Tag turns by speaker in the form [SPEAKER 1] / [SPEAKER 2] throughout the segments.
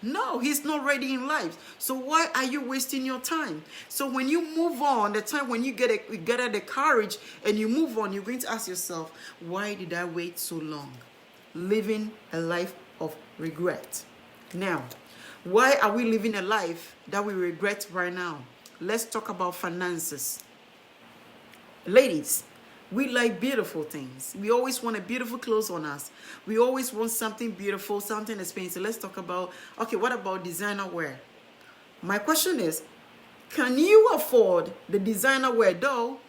[SPEAKER 1] No, he's not ready in life. So why are you wasting your time? So when you move on, the time when you get the courage and you move on, you're going to ask yourself, why did I wait so long? Living a life of regret. Now, why are we living a life that we regret right now? Let's talk about finances. Ladies, we like beautiful things. We always want a beautiful clothes on us. We always want something beautiful, something expensive. Let's talk about, okay, what about designer wear? My question is, can you afford the designer wear though?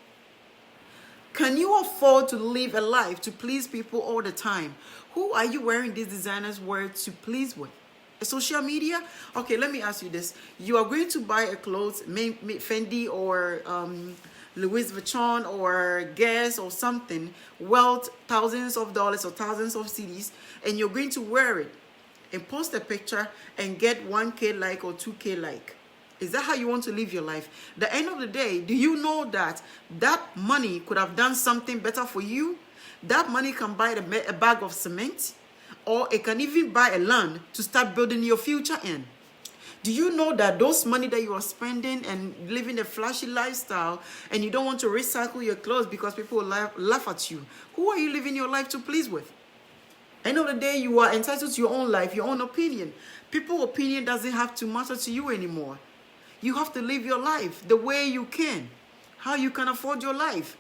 [SPEAKER 1] Can you afford to live a life to please people all the time? Who are you wearing these designers wear to please with? Social media? Okay, let me ask you this. You are going to buy a clothes, Fendi or Louis Vuitton or Guess or something, worth thousands of dollars or thousands of CDs, and you're going to wear it and post a picture and get 1K like or 2K like. Is that how you want to live your life? The end of the day, do you know that that money could have done something better for you? That money can buy a bag of cement, or it can even buy a land to start building your future in. Do you know that those money that you are spending and living a flashy lifestyle, and you don't want to recycle your clothes because people will laugh at you? Who are you living your life to please with? End of the day, you are entitled to your own life, your own opinion. People's opinion doesn't have to matter to you anymore. You have to live your life the way you can, how you can afford your life,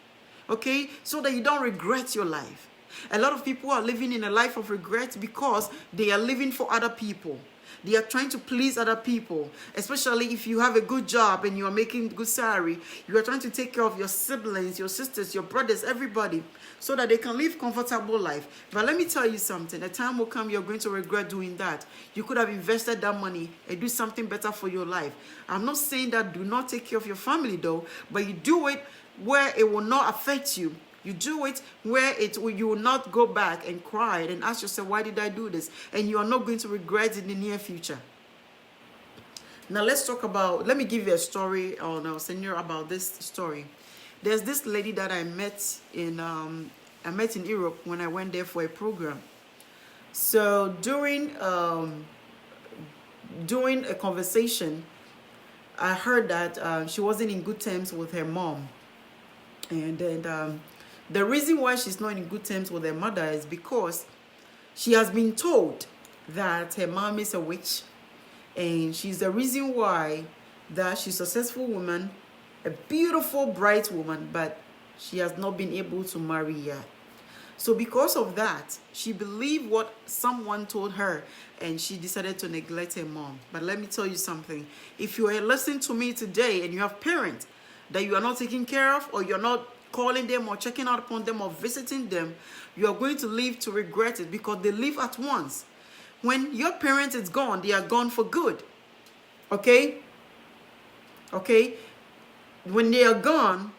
[SPEAKER 1] okay? So that you don't regret your life. A lot of people are living in a life of regret because they are living for other people. They are trying to please other people, especially if you have a good job and you are making good salary. You are trying to take care of your siblings, your sisters, your brothers, everybody, so that they can live comfortable life. But let me tell you something. A time will come you're going to regret doing that. You could have invested that money and do something better for your life. I'm not saying that do not take care of your family though, but you do it where it will not affect you. You do it where you will not go back and cry and ask yourself, why did I do this? And you are not going to regret it in the near future. Now let's talk about, let me give you a story, or I'll send you about this story. There's this lady that I met in Europe when I went there for a program. So during a conversation, I heard that she wasn't in good terms with her mom. And then the reason why she's not in good terms with her mother is because she has been told that her mom is a witch, and she's the reason why that she's a successful woman, a beautiful, bright woman, but she has not been able to marry yet. So because of that, she believed what someone told her, and she decided to neglect her mom. But let me tell you something. If you are listening to me today and you have parents that you are not taking care of, or you're not calling them or checking out upon them or visiting them, you are going to live to regret it, because they live at once. When your parent is gone, they are gone for good. Okay? Okay? When they are gone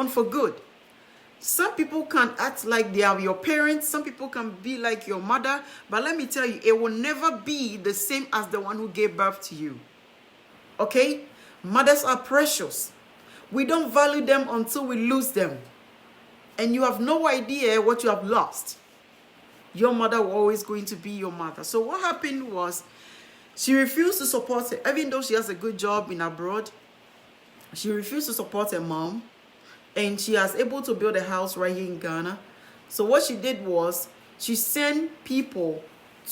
[SPEAKER 1] for good. Some people can act like they are your parents. Some people can be like your mother. But let me tell you, it will never be the same as the one who gave birth to you. Okay? Mothers are precious. We don't value them until we lose them. And you have no idea what you have lost. Your mother was always going to be your mother. So what happened was, she refused to support her. Even though she has a good job in abroad, she refused to support her mom. And she was able to build a house right here in Ghana. So what she did was, she sent people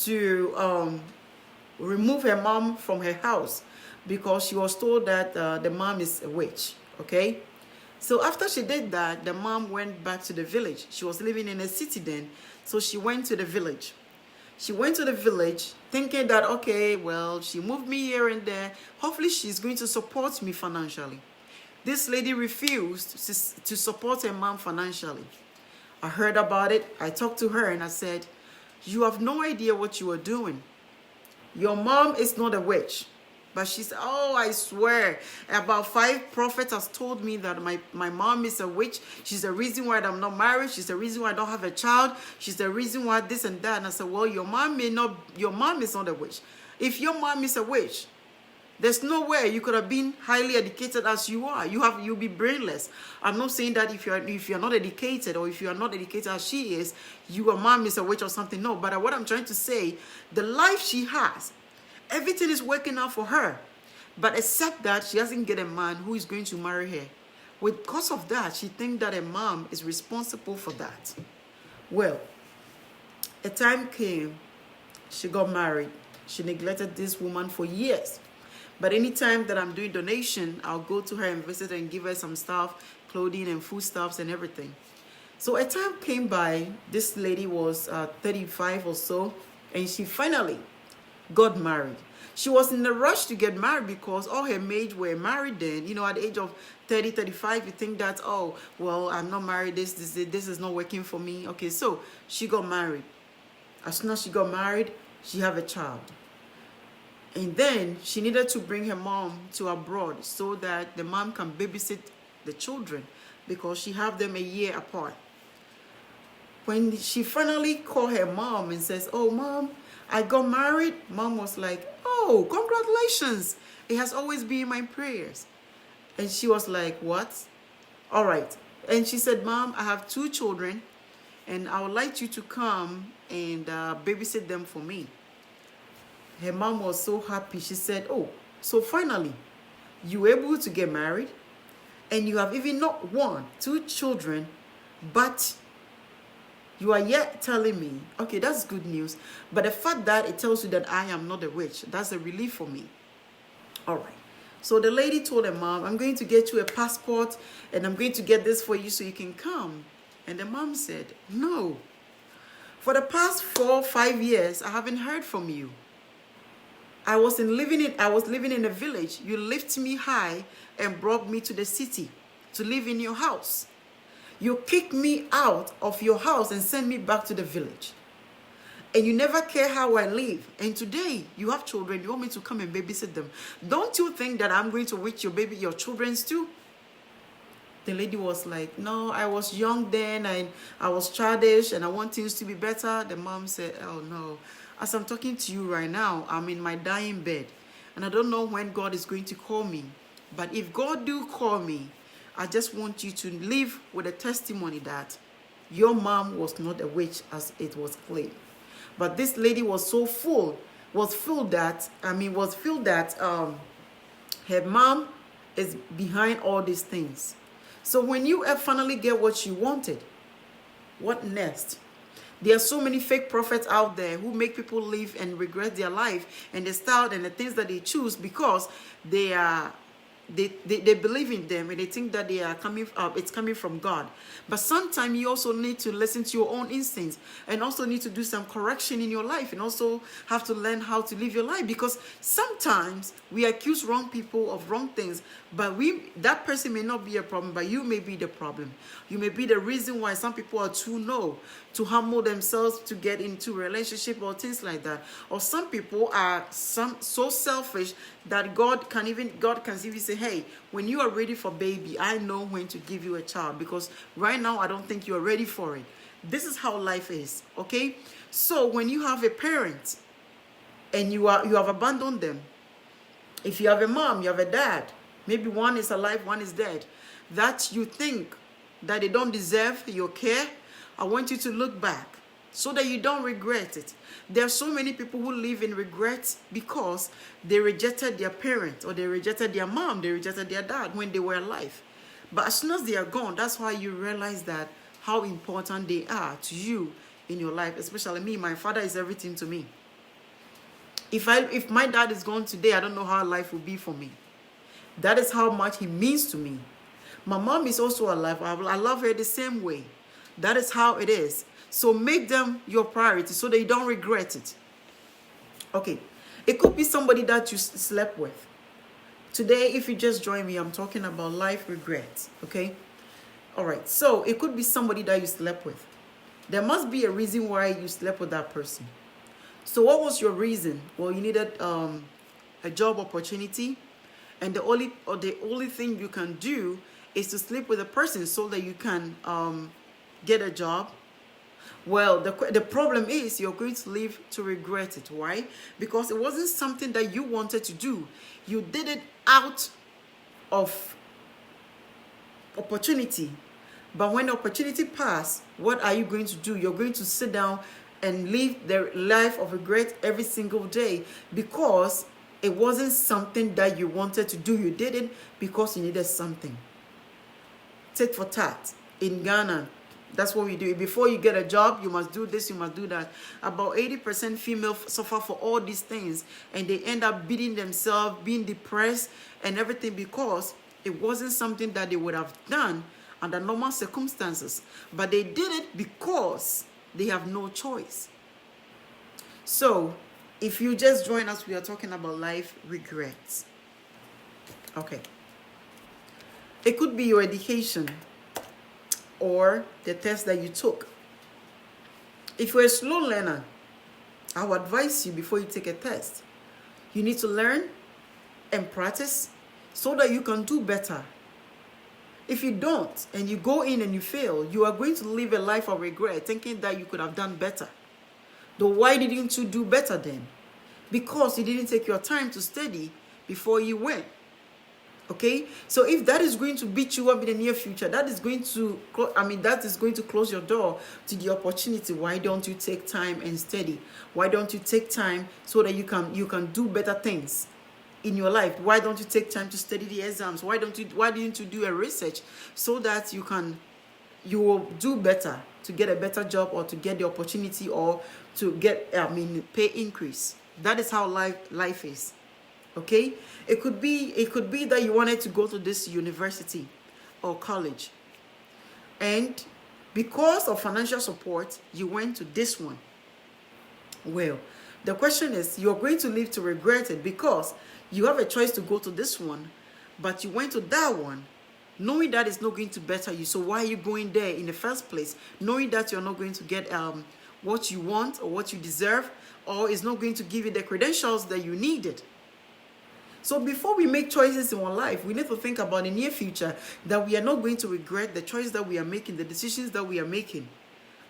[SPEAKER 1] to remove her mom from her house, because she was told that the mom is a witch. Okay, so after she did that, the mom went back to the village. She was living in a city then, so she went to the village. She went to the village thinking that, okay, well, she moved me here and there. Hopefully she's going to support me financially. This lady refused to support her mom financially. I heard about it. I talked to her and I said, you have no idea what you are doing. Your mom is not a witch. But she said, oh, I swear, about 5 prophets has told me that my mom is a witch. She's the reason why I'm not married. She's the reason why I don't have a child. She's the reason why this and that. And I said, well, your mom is not a witch. If your mom is a witch, There's no way you could have been highly educated as you are. You'll be brainless. I'm not saying that if you're not educated, or if you are not educated as she is, your mom is a witch or something. No, but what I'm trying to say, the life she has, everything is working out for her. But except that she hasn't get a man who is going to marry her. Because of that, she thinks that a mom is responsible for that. Well, a time came, she got married. She neglected this woman for years. But anytime that I'm doing donation, I'll go to her and visit her and give her some stuff, clothing and foodstuffs and everything. So a time came by, this lady was 35 or so, and she finally got married. She was in a rush to get married because all her mates were married then. You know, at the age of 30, 35, you think that, oh, well, I'm not married, this is not working for me. Okay, so she got married. As soon as she got married, she had a child. And then she needed to bring her mom to abroad so that the mom can babysit the children because she have them a year apart. When she finally called her mom and says, oh, Mom, I got married, Mom was like, oh, congratulations. It has always been in my prayers. And she was like, what? All right. And she said, Mom, I have 2 children, and I would like you to come and babysit them for me. Her mom was so happy. She said, oh, so finally, you were able to get married, and you have even not 1, 2 children, but you are yet telling me, okay, that's good news. But the fact that it tells you that I am not a witch, that's a relief for me. All right. So the lady told her mom, I'm going to get you a passport, and I'm going to get this for you so you can come. And the mom said, no. For the past 4, 5 years, I haven't heard from you. I was living in a village. You lifted me high and brought me to the city to live in your house. You kicked me out of your house and sent me back to the village. And you never care how I live. And today you have children. You want me to come and babysit them. Don't you think that I'm going to witch your children's too? The lady was like, no, I was young then, and I was childish, and I want things to be better. The mom said, oh no. As I'm talking to you right now, I'm in my dying bed, and I don't know when God is going to call me. But if God do call me, I just want you to live with a testimony that your mom was not a witch as it was claimed. But this lady was so filled that her mom is behind all these things. So when you finally get what you wanted, what next? There are so many fake prophets out there who make people live and regret their life and their style and the things that they choose because they believe in them and they think that they are it's coming from God. But sometimes you also need to listen to your own instincts and also need to do some correction in your life and also have to learn how to live your life, because sometimes we accuse wrong people of wrong things, but that person may not be a problem, but you may be the problem. You may be the reason why some people are too low to humble themselves to get into a relationship or things like that. Or some people are so selfish that God can even say, hey, when you are ready for baby, I know when to give you a child, because right now I don't think you are ready for it. This is how life is, okay? So when you have a parent and you have abandoned them, if you have a mom, you have a dad, maybe one is alive, one is dead, that you think that they don't deserve your care, I want you to look back so that you don't regret it. There are so many people who live in regret because they rejected their parents, or they rejected their mom, they rejected their dad when they were alive. But as soon as they are gone, that's why you realize that how important they are to you in your life. Especially me, my father is everything to me. If my dad is gone today, I don't know how life will be for me. That is how much he means to me. My mom is also alive. I love her the same way. That is how it is. So make them your priority so that you don't regret it. Okay. It could be somebody that you slept with. Today, if you just join me, I'm talking about life regrets. Okay. All right. So it could be somebody that you slept with. There must be a reason why you slept with that person. So what was your reason? Well, you needed a job opportunity, and the only thing you can do is to sleep with a person so that you can get a job. Well, the problem is you're going to live to regret it. Why? Because it wasn't something that you wanted to do. You did it out of opportunity. But when the opportunity passed, what are you going to do? You're going to sit down and live the life of regret every single day because it wasn't something that you wanted to do. You did it because you needed something. Tit for tat. In Ghana, that's what we do. Before you get a job, you must do this, you must do that. About 80% female suffer for all these things, and they end up beating themselves, being depressed and everything because it wasn't something that they would have done under normal circumstances. But they did it because they have no choice. So, if you just join us, we are talking about life regrets. Okay. It could be your education or the test that you took. If you're a slow learner, I would advise you before you take a test, you need to learn and practice so that you can do better. If you don't and you go in and you fail, you are going to live a life of regret, thinking that you could have done better. Though why didn't you do better then? Because you didn't take your time to study before you went. Okay, so if that is going to beat you up in the near future, that is going to close your door to the opportunity. Why don't you take time and study? Why don't you take time so that you can do better things in your life? Why don't you take time to study the exams? Why didn't you do a research so that you will do better to get a better job or to get the opportunity or to get pay increase? That is how life is. Okay, it could be that you wanted to go to this university or college, and because of financial support, you went to this one. Well, the question is, you're going to live to regret it because you have a choice to go to this one, but you went to that one, knowing that it's not going to better you. So why are you going there in the first place, knowing that you're not going to get what you want or what you deserve, or it's not going to give you the credentials that you needed? So before we make choices in our life, we need to think about the near future, that we are not going to regret the choice that we are making, the decisions that we are making.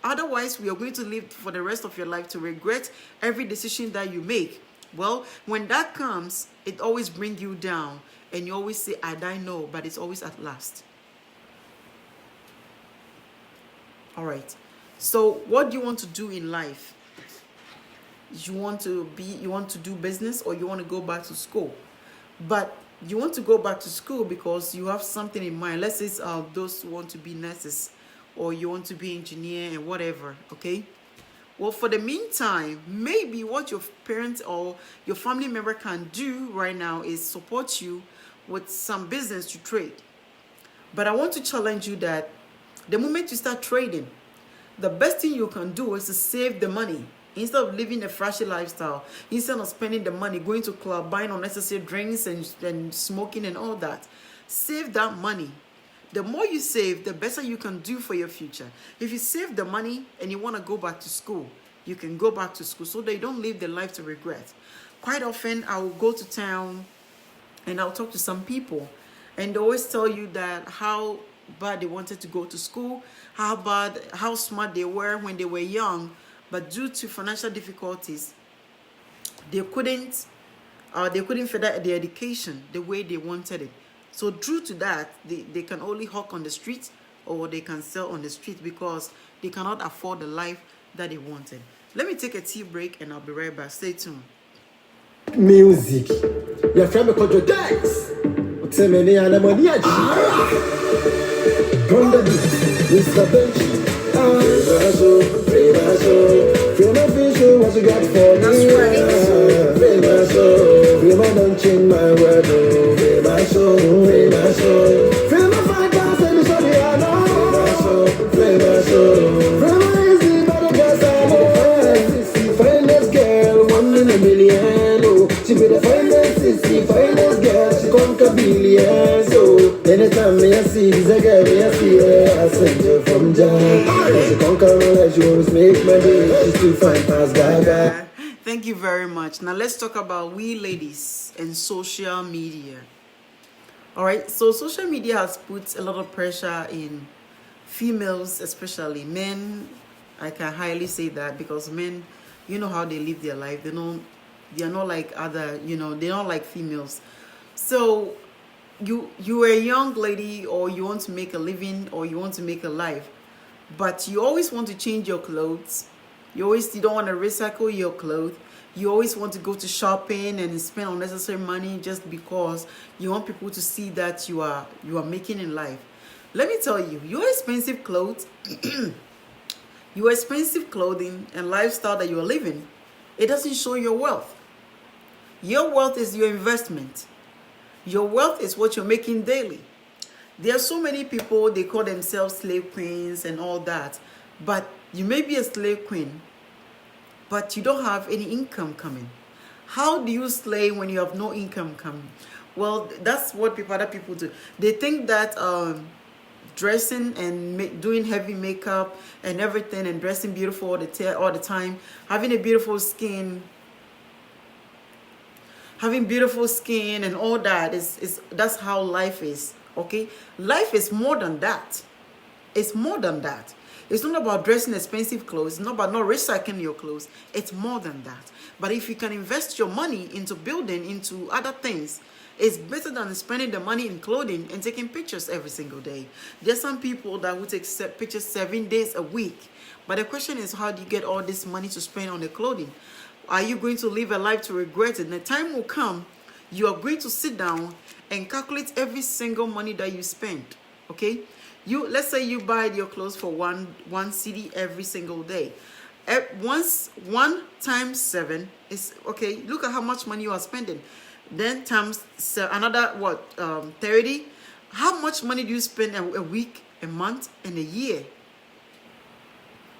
[SPEAKER 1] Otherwise, we are going to live for the rest of your life to regret every decision that you make. Well, when that comes, it always brings you down. And you always say, I die no, but it's always at last. All right. So what do you want to do in life? You want to do business, or you want to go back to school? But you want to go back to school because you have something in mind. Let's say those who want to be nurses, or you want to be engineer and whatever, okay? Well, for the meantime, maybe what your parents or your family member can do right now is support you with some business to trade. But I want to challenge you that the moment you start trading, the best thing you can do is to save the money. Instead of living a flashy lifestyle, instead of spending the money going to club, buying unnecessary drinks and smoking and all that, save that money. The more you save, the better you can do for your future. If you save the money and you want to go back to school, you can go back to school so that you don't live the life to regret. Quite often, I will go to town and I'll talk to some people, and they always tell you that how bad they wanted to go to school, how smart they were when they were young, but due to financial difficulties, they couldn't further their education the way they wanted it. So due to that, they can only hawk on the street, or they can sell on the street because they cannot afford the life that they wanted. Let me take a tea break and I'll be right back. Stay tuned.
[SPEAKER 2] Music. Your friend called your Dex. Tell me the animal. Mr. Benji. Free my soul, what you got for me? Free my soul, free my don't change my word. Free my soul, free my soul. Free my 5,000, sorry I know. Free my soul, free my easy, but I guess I know. Finest girl, 1 in a million. Oh, she be the finest sissy, finest girl, she conquer billions. Oh, anytime me I see this girl, me I see her, I send her from Jah. She conquer all, she always make my day. She still fine past Gaga.
[SPEAKER 1] Thank you very much. Now let's talk about we ladies and social media. All right, so social media has put a lot of pressure in females, especially men, I can highly say that, because men, you know how they live their life. They are not like other, they're not like females. So you are a young lady, or you want to make a living, or you want to make a life, but you always want to change your clothes. You don't want to recycle your clothes. You always want to go to shopping and spend unnecessary money just because you want people to see that you are making in life. Let me tell you, your expensive clothes, your expensive clothing and lifestyle that you are living, it doesn't show your wealth. Your wealth is your investment. Your wealth is what you're making daily. There are so many people, they call themselves slave queens and all that, but you may be a slave queen, but you don't have any income coming. How do you slay when you have no income coming? Well, that's what other people do. They think that dressing and doing heavy makeup and everything, and dressing beautiful all the time, having beautiful skin and all that is that's how life is. Okay, life is more than that. It's more than that. It's not about dressing expensive clothes. It's not about not recycling your clothes. It's more than that. But if you can invest your money into building, into other things, it's better than spending the money in clothing and taking pictures every single day. There's some people that will take pictures 7 days a week. But the question is, how do you get all this money to spend on the clothing? Are you going to live a life to regret it? And the time will come, you are going to sit down and calculate every single money that you spend. Okay? Let's say you buy your clothes for one cedi every single day. One times 7 is okay. Look at how much money you are spending. Then times another 30. How much money do you spend a week, a month, and a year?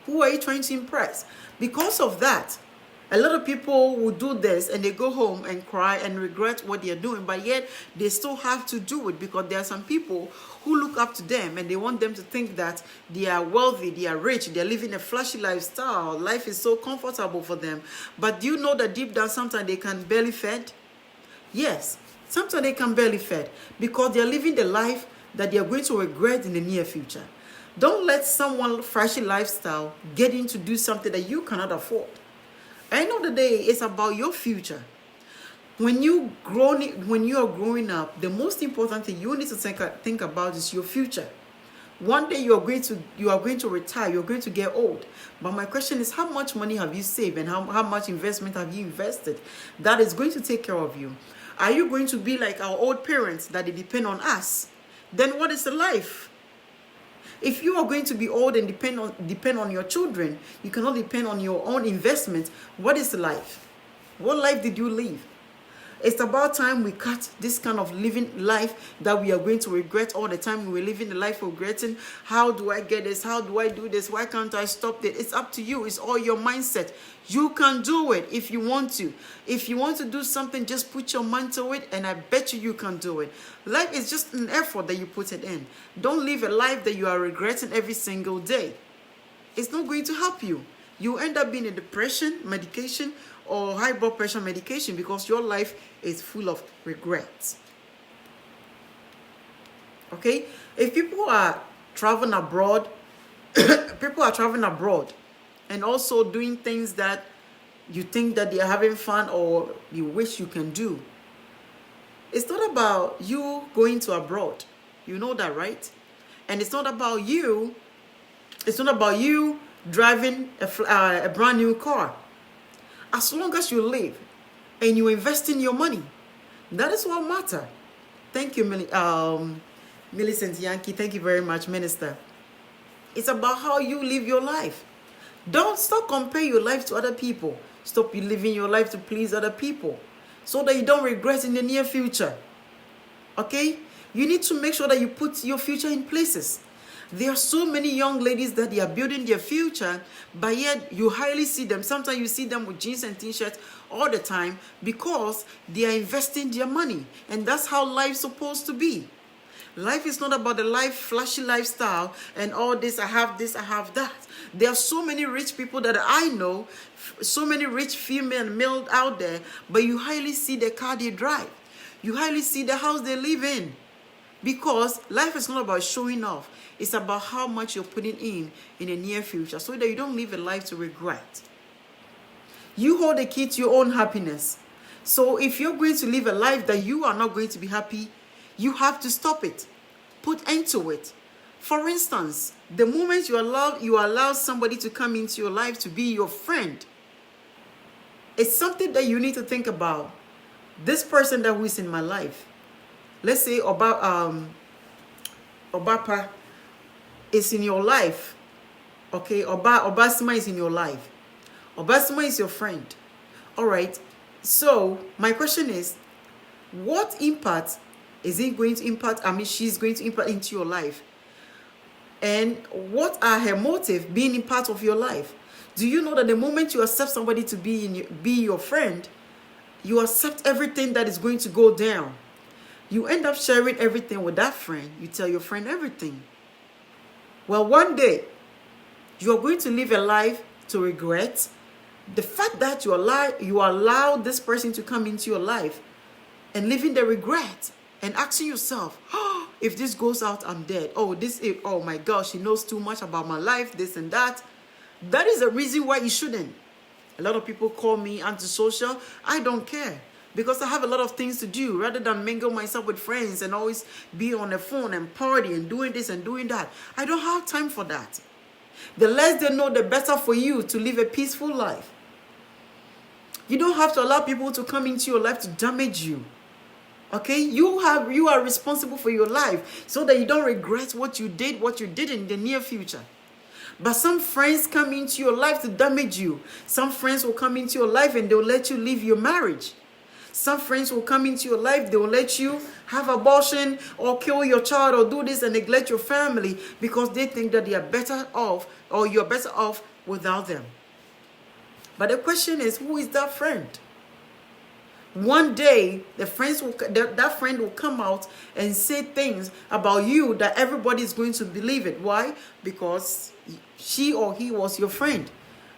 [SPEAKER 1] Who are you trying to impress? Because of that, a lot of people will do this and they go home and cry and regret what they are doing, but yet they still have to do it because there are some people who look up to them and they want them to think that they are wealthy, they are rich, they're living a flashy lifestyle. Life is so comfortable for them. But do you know that deep down sometimes they can barely fed? Yes, sometimes they can barely fed because they're living the life that they are going to regret in the near future. Don't let someone's flashy lifestyle get you to do something that you cannot afford. End of the day, it's about your future. When you are growing up, the most important thing you need to think about is your future. One day you are going to retire, you're going to get old. But my question is, how much money have you saved and how much investment have you invested that is going to take care of you? Are you going to be like our old parents that they depend on us? Then what is the life? If you are going to be old and depend on your children, you cannot depend on your own investment. What is life? What life did you live? It's about time we cut this kind of living life that we are going to regret all the time. We're living the life of regretting. How do I get this? How do I do this? Why can't I stop it? It's up to you. It's all your mindset. You can do it if you want to. If you want to do something, just put your mind to it, and I bet you can do it. Life is just an effort that you put it in. Don't live a life that you are regretting every single day. It's not going to help you. You end up being in depression, medication, or high blood pressure medication because your life is full of regrets. Okay? If people are traveling abroad, and also doing things that you think that they are having fun or you wish you can do, it's not about you going to abroad. You know that, right? And it's not about you driving a brand new car. As long as you live and you invest in your money, that is what matters. Thank you, Millicent Yankee. Thank you very much, Minister. It's about how you live your life. Don't stop comparing your life to other people. Stop living your life to please other people so that you don't regret in the near future. Okay? You need to make sure that you put your future in places. There are so many young ladies that they are building their future, but yet you hardly see them. Sometimes you see them with jeans and t-shirts all the time because they are investing their money. And that's how life's supposed to be. Life is not about the flashy lifestyle and all this, I have that. There are so many rich people that I know, so many rich female and male out there, but you hardly see the car they drive. You hardly see the house they live in. Because life is not about showing off. It's about how much you're putting in the near future so that you don't live a life to regret. You hold the key to your own happiness. So if you're going to live a life that you are not going to be happy, you have to stop it. Put end to it. For instance, the moment you allow somebody to come into your life to be your friend, it's something that you need to think about. This person that who is in my life, let's say Obapa is in your life. Okay, Obasima is in your life. Obasima is your friend. All right. So my question is, what impact is it going to impact? She's going to impact into your life. And what are her motive being in part of your life? Do you know that the moment you accept somebody to be your friend, you accept everything that is going to go down? You end up sharing everything with that friend. You tell your friend everything. Well, one day, you are going to live a life to regret. The fact that you allow this person to come into your life and living the regret and asking yourself, oh, if this goes out, I'm dead. Oh my gosh, she knows too much about my life, this and that. That is the reason why you shouldn't. A lot of people call me antisocial. I don't care, because I have a lot of things to do rather than mingle myself with friends and always be on the phone and party and doing this and doing that. I don't have time for that. The less they know, the better for you to live a peaceful life. You don't have to allow people to come into your life to damage you. Okay? You are responsible for your life so that you don't regret what you did in the near future. But some friends come into your life to damage you. Some friends will come into your life and they'll let you leave your marriage. Some friends will come into your life, they will let you have abortion or kill your child or do this and neglect your family because they think that they are better off or you're better off without them. But the question is, who is that friend? One day, that friend will come out and say things about you that everybody is going to believe it. Why? Because she or he was your friend.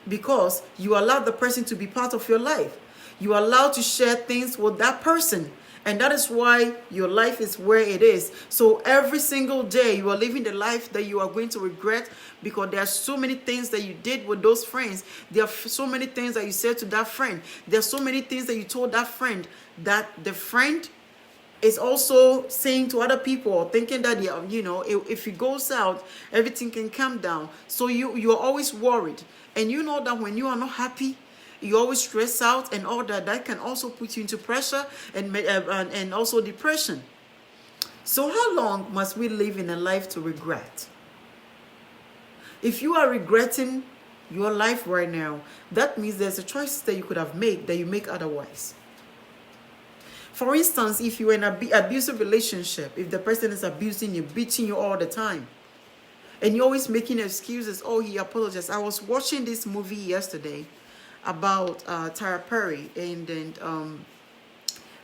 [SPEAKER 1] Because you allowed the person to be part of your life. You are allowed to share things with that person. And that is why your life is where it is. So every single day you are living the life that you are going to regret because there are so many things that you did with those friends. There are so many things that you said to that friend. There are so many things that you told that friend that the friend is also saying to other people, thinking that, if it goes out, everything can come down. So you're always worried. And you know that when you are not happy, you always stress out and all that can also put you into pressure and also depression. So how long must we live in a life to regret? If you are regretting your life right now, that means there's a choice that you could have made that you make otherwise. For instance, if you're in an abusive relationship, if the person is abusing you, beating you all the time, and you're always making excuses, oh, he apologized. I was watching this movie yesterday about Tara Perry, and then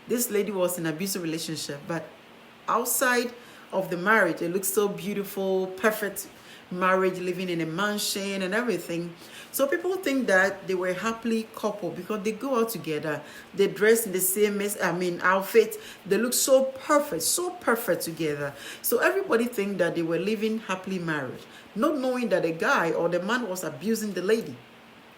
[SPEAKER 1] this lady was in an abusive relationship, but outside of the marriage, it looks so beautiful, perfect marriage, living in a mansion and everything. So people think that they were a happily couple because they go out together, they dress in the same outfit, they look so perfect together. So everybody think that they were living happily married, not knowing that the guy or the man was abusing the lady.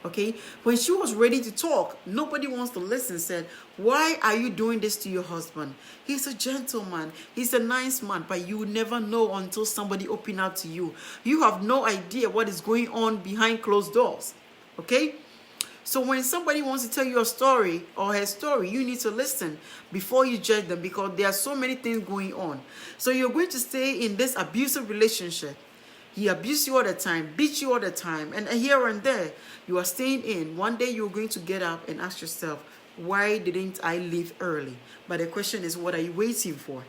[SPEAKER 1] Okay, when she was ready to talk, nobody wants to listen. Said, why are you doing this to your husband? He's a gentleman, he's a nice man, but you never know until somebody open up to you. You have no idea what is going on behind closed doors. Okay, so when somebody wants to tell you a story or her story, you need to listen before you judge them, because there are so many things going on. So you're going to stay in this abusive relationship. He abused you all the time, beat you all the time, and here and there, you are staying in. One day you're going to get up and ask yourself, why didn't I leave early? But the question is, what are you waiting for?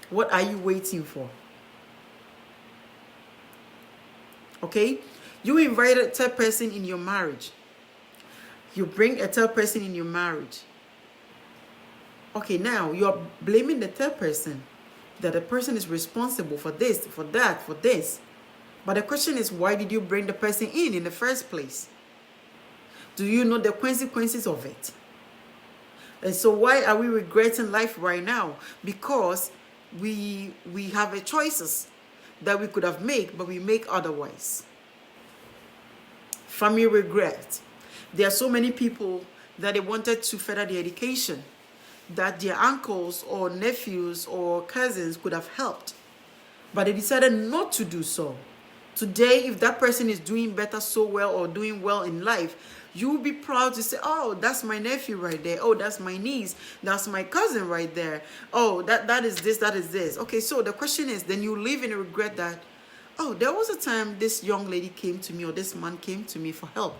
[SPEAKER 1] What are you waiting for? Okay? You invite a third person in your marriage. You bring a third person in your marriage. Okay, now you're blaming the third person, that the person is responsible for this, for that, for this. But the question is, why did you bring the person in the first place? Do you know the consequences of it? And so why are we regretting life right now? Because we have a choices that we could have made, but we make otherwise. Family regret. There are so many people that they wanted to further their education, that their uncles or nephews or cousins could have helped, but they decided not to do so. Today, if that person is doing better so well or doing well in life, you will be proud to say, oh, that's my nephew right there. Oh, that's my niece. That's my cousin right there. Oh, that is this, that is this. Okay, so the question is, then you live in a regret that, oh, there was a time this young lady came to me or this man came to me for help,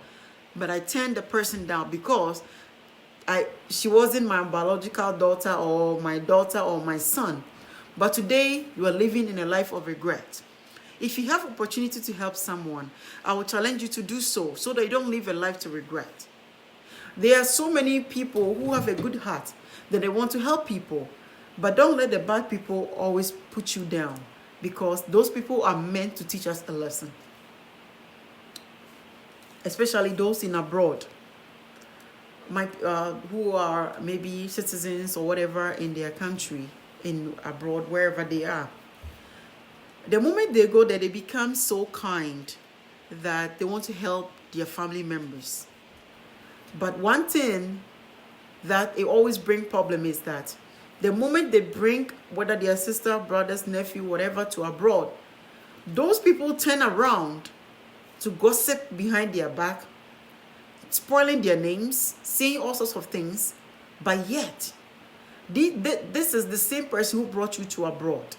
[SPEAKER 1] but I turned the person down because she wasn't my biological daughter or my son. But today, you are living in a life of regret. If you have opportunity to help someone, I will challenge you to do so that you don't live a life to regret. There are so many people who have a good heart that they want to help people, but don't let the bad people always put you down, because those people are meant to teach us a lesson. Especially those in abroad, who are maybe citizens or whatever in their country, in abroad, wherever they are. The moment they go there, they become so kind that they want to help their family members. But one thing that it always brings problem is that the moment they bring, whether their sister, brothers, nephew, whatever, to abroad, those people turn around to gossip behind their back, spoiling their names, saying all sorts of things. But yet, this is the same person who brought you to abroad.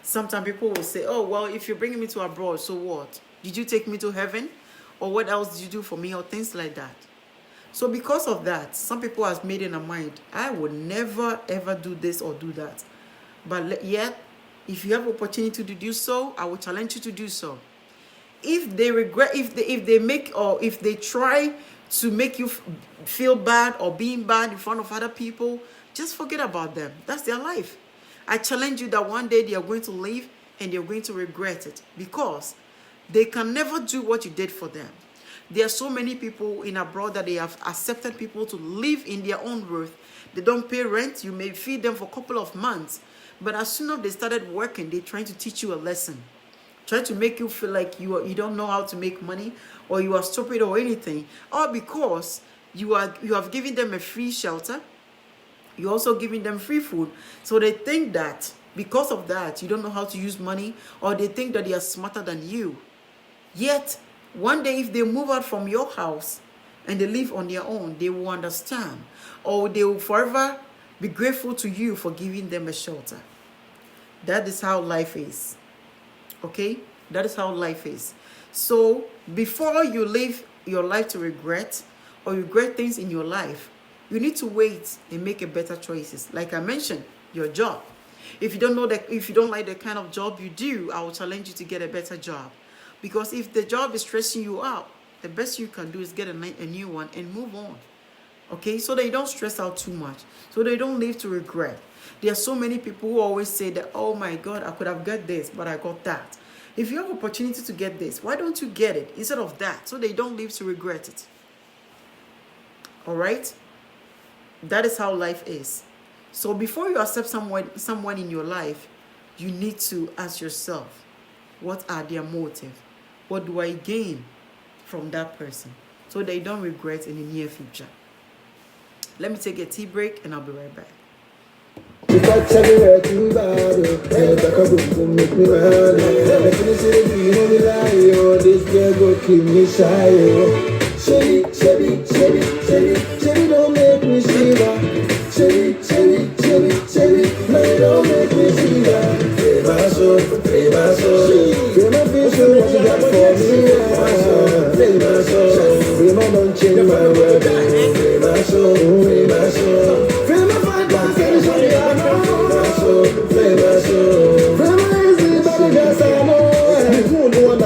[SPEAKER 1] Sometimes people will say, oh, well, if you're bringing me to abroad, so what? Did you take me to heaven? Or what else did you do for me? Or things like that. So because of that, some people have made in their mind, I would never, ever do this or do that. But yet, if you have opportunity to do so, I will challenge you to do so. If they regret, if they try to make you feel bad or being bad in front of other people, just forget about them. That's their life. I challenge you that one day they are going to leave and they're going to regret it, because they can never do what you did for them. There are so many people in abroad that they have accepted people to live in their own roof. They don't pay rent. You may feed them for a couple of months. But as soon as they started working, they're trying to teach you a lesson. Trying to make you feel like you don't know how to make money, or you are stupid or anything. All because you have given them a free shelter. You're also giving them free food. So they think that because of that, you don't know how to use money, or they think that they are smarter than you. Yet, one day if they move out from your house and they live on their own, they will understand, or they will forever be grateful to you for giving them a shelter. That is how life is. Okay? That is how life is. So, before you live your life to regret, or regret things in your life, you need to wait and make a better choices. Like I mentioned, your job. If you don't like the kind of job you do, I will challenge you to get a better job. Because if the job is stressing you out, the best you can do is get a new one and move on. Okay, so that you don't stress out too much, so that you don't live to regret. There are so many people who always say that, oh my God, I could have got this, but I got that. If you have opportunity to get this, why don't you get it instead of that, so they don't live to regret it? All right? That is how life is. So before you accept someone in your life, you need to ask yourself, what are their motives? What do I gain from that person? So they don't regret in the near future. Let me take a tea break and I'll be right back.
[SPEAKER 2] If I tell you where to buy, and the couple will make me run. I finish it, you know me lie, oh, this girl go keep me shy, oh. Chevy, don't make me shiver. Chevy, no, don't make me shiver. Free my soul. Free my fish, what you got for me? Free my soul. Free my don't change my word. Free my soul. Free my soul. Free my fight, my face, what you got for me? Free my soul. Free my easy, but I guess I know.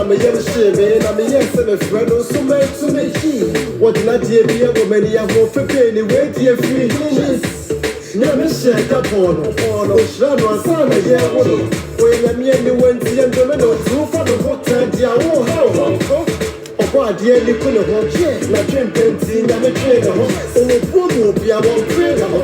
[SPEAKER 2] I'm a young shit, I'm a young seven friend, so make what not dear dear woman, you have more for penny, wait dear free. Never shut up on Shan or Sana, yeah, when I'm young, went to young domino, two for the water, dear, oh, how, what dear Nicola, not train painting, I'm a trainer, and it will be our trainer.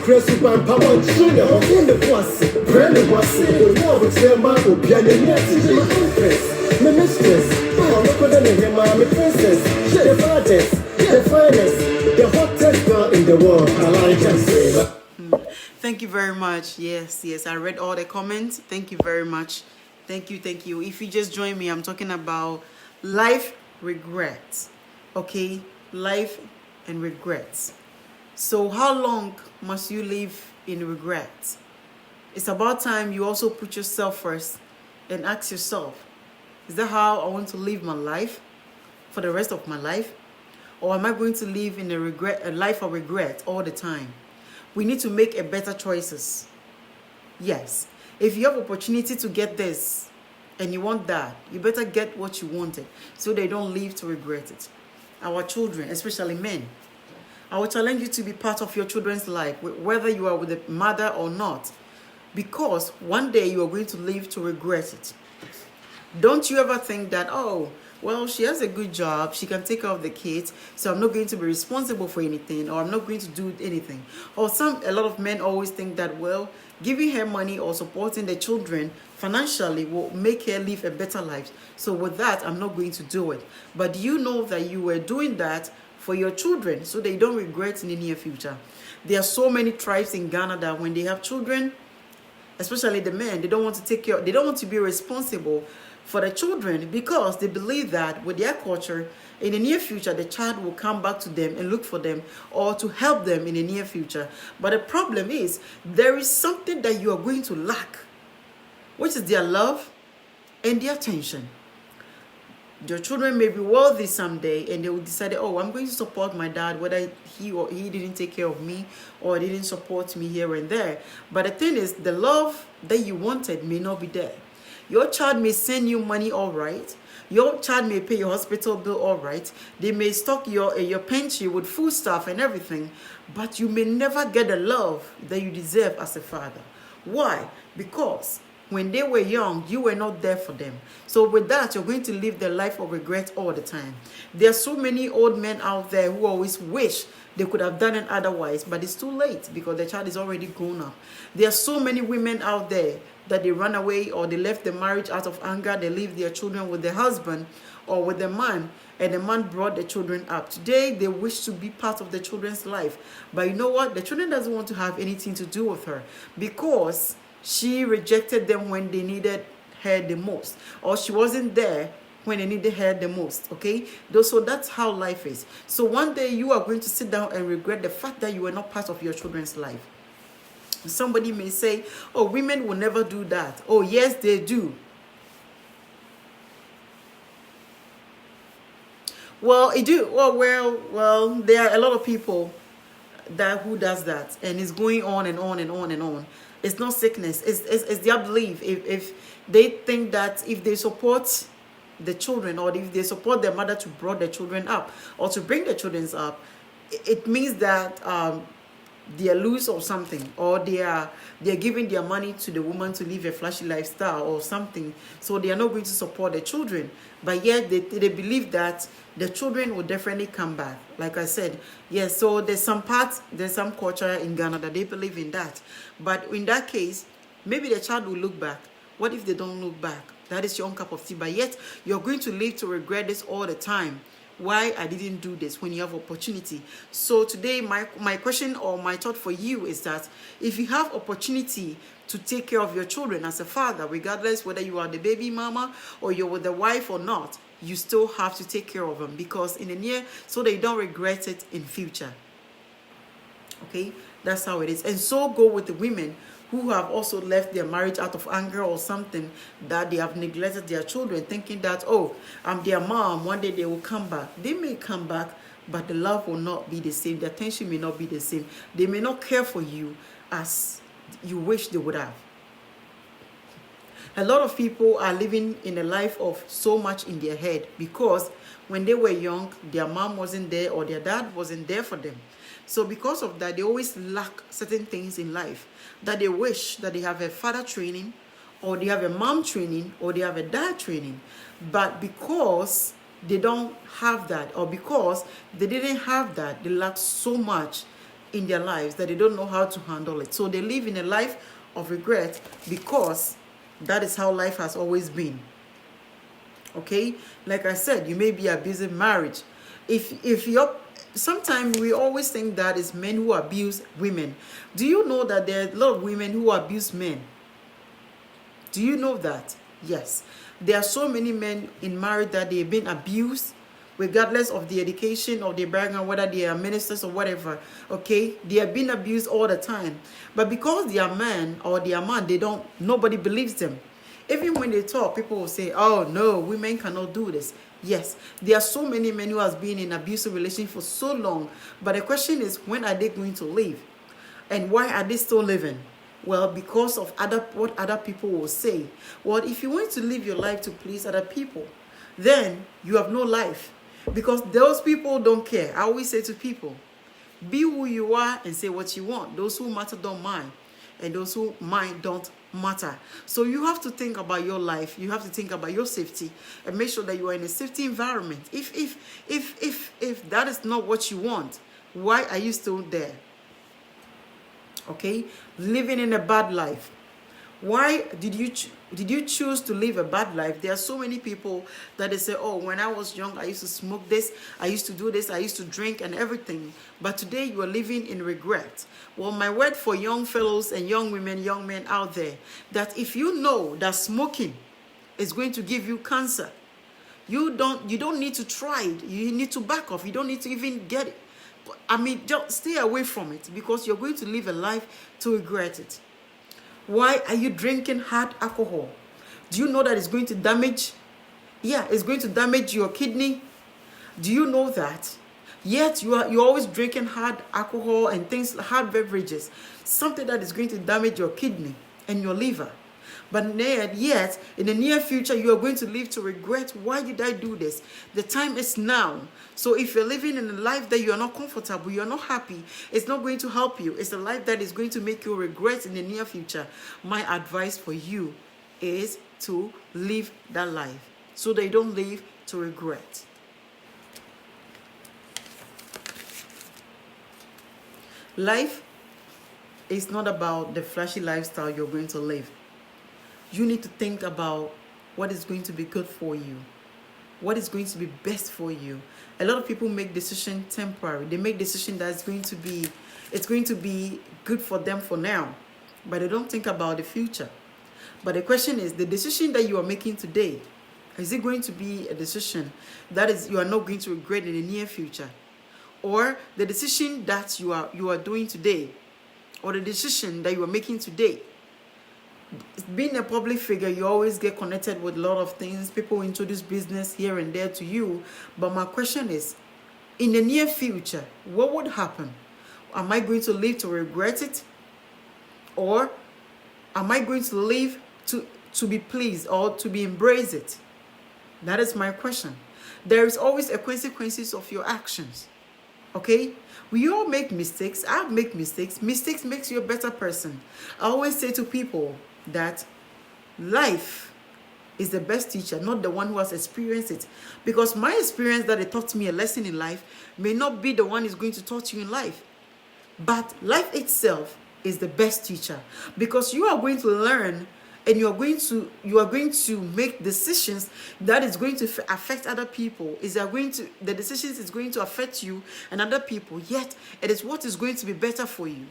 [SPEAKER 2] crazy band, power, junior, in the bossy, brand new bossy, more with your man who piano, my empress, my mistress, oh, look at him, my princess, she's the finest, the hottest girl in the world. I like to say.
[SPEAKER 1] Thank you very much. Yes, I read all the comments. Thank you very much. Thank you. If you just joined me, I'm talking about life regrets. Okay, life and regrets. So how long must you live in regrets? It's about time you also put yourself first and ask yourself, is that how I want to live my life for the rest of my life? Or am I going to live in a life of regret all the time? We need to make a better choices. Yes. If you have opportunity to get this and you want that, you better get what you wanted so they don't live to regret it. Our children, especially men, I will challenge you to be part of your children's life, whether you are with a mother or not, because one day you are going to live to regret it. Don't you ever think that, oh, well, she has a good job, she can take care of the kids, so I'm not going to be responsible for anything, or I'm not going to do anything. Or a lot of men always think that, well, giving her money or supporting the children financially will make her live a better life. So with that, I'm not going to do it. But do you know that you were doing that for your children so they don't regret in the near future? There are so many tribes in Ghana that when they have children, especially the men, they don't want to take care, they don't want to be responsible for the children because they believe that with their culture, in the near future, the child will come back to them and look for them or to help them in the near future. But the problem is, there is something that you are going to lack, which is their love and their attention. Your children may be wealthy someday and they will decide, oh, I'm going to support my dad, whether he or he didn't take care of me or didn't support me here and there. But the thing is, the love that you wanted may not be there. Your child may send you money, all right. Your child may pay your hospital bill, all right. They may stock your pantry with food stuff and everything, but you may never get the love that you deserve as a father. Why? Because when they were young, you were not there for them. So with that, you're going to live the life of regret all the time. There are so many old men out there who always wish they could have done it otherwise, but it's too late because the child is already grown up. There are so many women out there that they run away or they left the marriage out of anger. They leave their children with their husband or with the man, and the man brought the children up. Today, they wish to be part of the children's life. But you know what? The children doesn't want to have anything to do with her because she rejected them when they needed her the most, or she wasn't there when they needed her the most. Okay, so that's how life is. So one day you are going to sit down and regret the fact that you were not part of your children's life. Somebody may say, oh, women will never do that. Oh, yes, they do. Well, it do. Well, there are a lot of people who does that, and it's going on and on and on and on. It's not sickness. It's their belief. If they think that if they support the children, or if they support their mother to bring the children up, or to bring the children up, it means that they are loose or something, or they are giving their money to the woman to live a flashy lifestyle or something, so they are not going to support the children. But yet they believe that the children will definitely come back. Like I said, yes, so there's some culture in Ghana that they believe in that. But in that case, maybe the child will look back. What if they don't look back? That is your own cup of tea, but yet you're going to live to regret this all the time. Why I didn't do this when you have opportunity. So today my question or my thought for you is that if you have opportunity to take care of your children as a father, regardless whether you are the baby mama or you're with the wife or not, you still have to take care of them, because in the near, so they don't regret it in future. Okay, that's how it is. And so go with the women who have also left their marriage out of anger or something, that they have neglected their children, thinking that, oh, I'm their mom, one day they will come back. They may come back, but the love will not be the same. The attention may not be the same. They may not care for you as you wish they would have. A lot of people are living in a life of so much in their head because when they were young, their mom wasn't there or their dad wasn't there for them. So because of that, they always lack certain things in life that they wish that they have a father training, or they have a mom training, or they have a dad training. But because they don't have that, or because they didn't have that, they lack so much in their lives that they don't know how to handle it. So they live in a life of regret because that is how life has always been. Okay, like I said, you may be abusing marriage. If you're sometimes we always think that it's men who abuse women. Do you know that there are a lot of women who abuse men? Do you know that? Yes, there are so many men in marriage that they've been abused, regardless of the education of their background, whether they are ministers or whatever. Okay, they are being abused all the time, but because they are men or they are man, nobody believes them. Even when they talk, people will say, oh no, women cannot do this. Yes, there are so many men who has been in abusive relationship for so long, but the question is, when are they going to leave? And why are they still living? Well, because of what other people will say. Well, if you want to live your life to please other people, then you have no life, because those people don't care. I always say to people, be who you are and say what you want. Those who matter don't mind, and those who mind don't matter. So you have to think about your life. You have to think about your safety and make sure that you are in a safety environment. If that is not what you want, why are you still there? Okay, living in a bad life. Why did you choose to live a bad life? There are so many people that they say, oh, when I was young, I used to smoke this, I used to do this, I used to drink and everything. But today you are living in regret. Well, my word for young fellows and young women, young men out there, that if you know that smoking is going to give you cancer, you don't need to try it. You need to back off. You don't need to even get it. I mean, just stay away from it, because you're going to live a life to regret it. Why are you drinking hard alcohol? Do you know that it's going to damage? Yeah, it's going to damage your kidney. Do you know that? Yet you're always drinking hard alcohol and things, hard beverages, something that is going to damage your kidney and your liver. But yet, in the near future, you are going to live to regret, why did I do this? The time is now. So if you're living in a life that you are not comfortable, you are not happy, it's not going to help you. It's a life that is going to make you regret in the near future. My advice for you is to live that life so that you don't live to regret. Life is not about the flashy lifestyle you're going to live. You need to think about what is going to be good for you, what is going to be best for you. A lot of people make decisions temporary. They make decisions that it's going to be good for them for now, but they don't think about the future. But the question is, the decision that you are making today, is it going to be a decision that is you are not going to regret in the near future? Or the decision that you are doing today, or the decision that you are making today? Being a public figure, you always get connected with a lot of things. People introduce business here and there to you. But my question is, in the near future, what would happen? Am I going to live to regret it? Or am I going to live to be pleased or to be embraced it? That is my question. There is always a consequences of your actions. Okay? We all make mistakes. I make mistakes. Mistakes makes you a better person. I always say to people that life is the best teacher, not the one who has experienced it. Because my experience that it taught me a lesson in life may not be the one who's going to teach you in life. But life itself is the best teacher, because you are going to learn and you are going to make decisions that is going to affect other people. The decisions is going to affect you and other people, yet it is what is going to be better for you.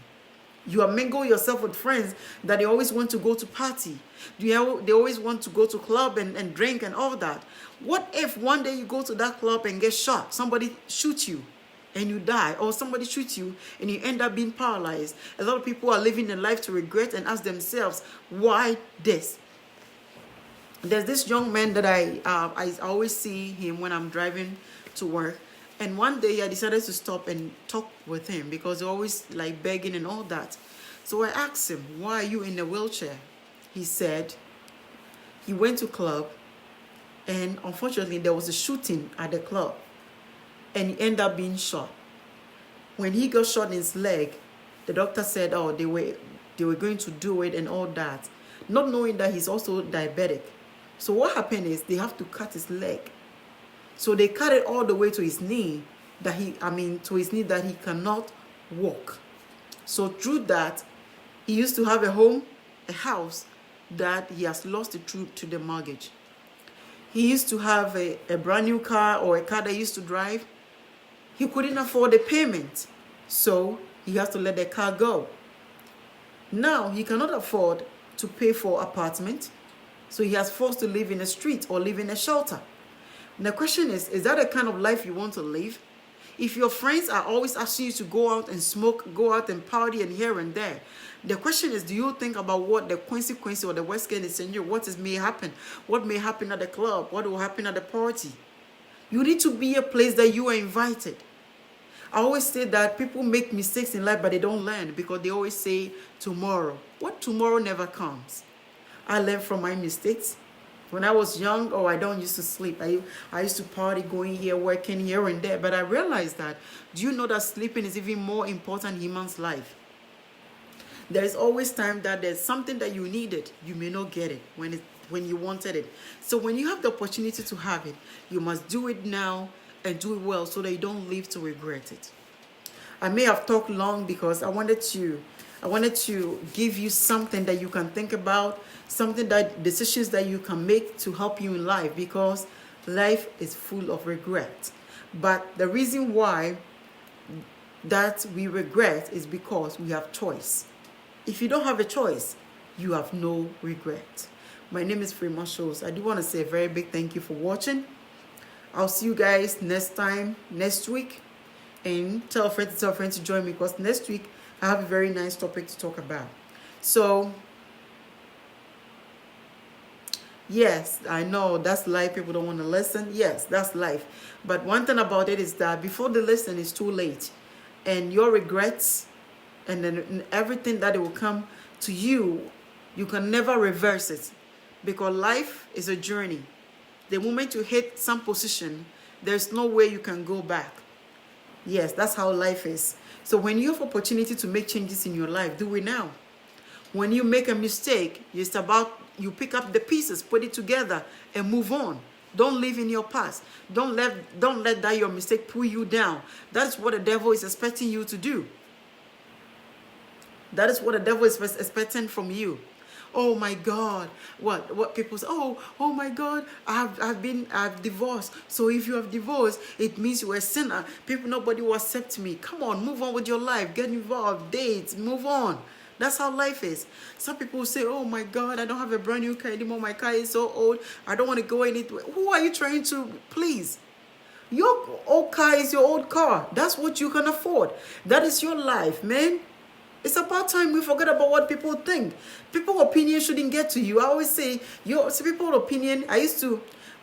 [SPEAKER 1] You are mingle yourself with friends that they always want to go to party. They always want to go to club and drink and all that. What if one day you go to that club and get shot? Somebody shoots you and you die, or somebody shoots you and you end up being paralyzed. A lot of people are living their life to regret and ask themselves, why this? There's this young man that I always see him when I'm driving to work. And one day I decided to stop and talk with him, because he's always like begging and all that. So I asked him, why are you in a wheelchair? He said he went to club, and unfortunately there was a shooting at the club and he ended up being shot. When he got shot in his leg, the doctor said, oh, they were going to do it and all that, not knowing that he's also diabetic. So what happened is they have to cut his leg. So they cut it all the way to his knee that he cannot walk. So through that, he used to have a home, a house that he has lost to the mortgage. He used to have a brand new car or a car that he used to drive. He couldn't afford the payment, so he has to let the car go. Now he cannot afford to pay for apartment, so he has forced to live in a street or live in a shelter. And the question is that the kind of life you want to live? If your friends are always asking you to go out and smoke, go out and party and here and there, the question is, do you think about what the consequence or the worst case scenario, what may happen? What may happen at the club? What will happen at the party? You need to be a place that you are invited. I always say that people make mistakes in life, but they don't learn because they always say tomorrow. What tomorrow never comes. I learned from my mistakes. When I was young, I don't used to sleep. I used to party, going here, working here and there. But I realized that, do you know that sleeping is even more important in human's life? There is always time that there's something that you needed. You may not get it when you wanted it. So when you have the opportunity to have it, you must do it now and do it well so that you don't live to regret it. I may have talked long because I wanted to give you something that you can think about, decisions that you can make to help you in life, because life is full of regret. But the reason why that we regret is because we have choice. If you don't have a choice, you have no regret. My name is Freema Shows. I do want to say a very big thank you for watching. I'll see you guys next week. And tell a friend to join me, because next week I have a very nice topic to talk about. So, yes, I know that's life. People don't want to listen. Yes, that's life. But one thing about it is that before they listen, it's too late. And your regrets and then everything that will come to you, you can never reverse it. Because life is a journey. The moment you hit some position, there's no way you can go back. Yes, that's how life is. So when you have opportunity to make changes in your life, do it now. When you make a mistake, you pick up the pieces, put it together, and move on. Don't live in your past. Don't let that your mistake pull you down. That's what the devil is expecting you to do. That is what the devil is expecting from you. Oh my God, what people say, oh my God, I've divorced. So if you have divorced, it means you're a sinner. Nobody will accept me. Come on, move on with your life. Get involved, dates, move on. That's how life is. Some people say, oh my God, I don't have a brand new car anymore. My car is so old. I don't want to go anywhere. Who are you trying to please? Your old car is your old car. That's what you can afford. That is your life, man. It's about time we forget about what people think. People's opinion shouldn't get to you. I always say, people's opinion,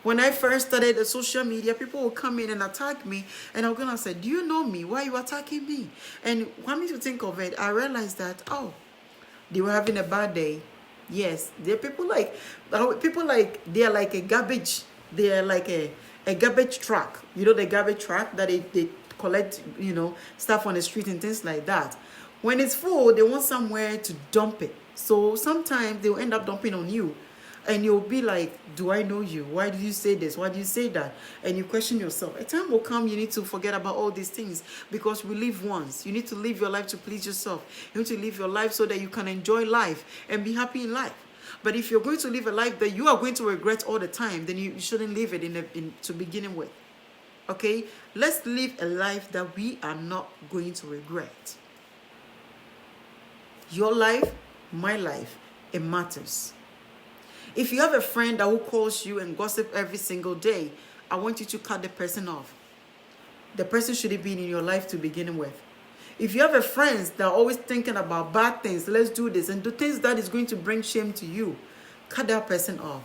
[SPEAKER 1] when I first started the social media, people would come in and attack me. And I'm going to say, do you know me? Why are you attacking me? And when me to think of it, I realized that, they were having a bad day. Yes, there are people like, they are like a garbage. They are like a garbage truck. You know, the garbage truck that they collect, stuff on the street and things like that. When it's full, they want somewhere to dump it. So sometimes they'll end up dumping on you. And you'll be like, do I know you? Why did you say this? Why did you say that? And you question yourself. A time will come, you need to forget about all these things, because we live once. You need to live your life to please yourself. You need to live your life so that you can enjoy life and be happy in life. But if you're going to live a life that you are going to regret all the time, then you shouldn't live it to begin with. Okay? Let's live a life that we are not going to regret. Your life, my life, it matters. If you have a friend who calls you and gossip every single day, I want you to cut the person off. The person shouldn't be in your life to begin with. If you have a friend that are always thinking about bad things, let's do this, and do things that is going to bring shame to you, cut that person off.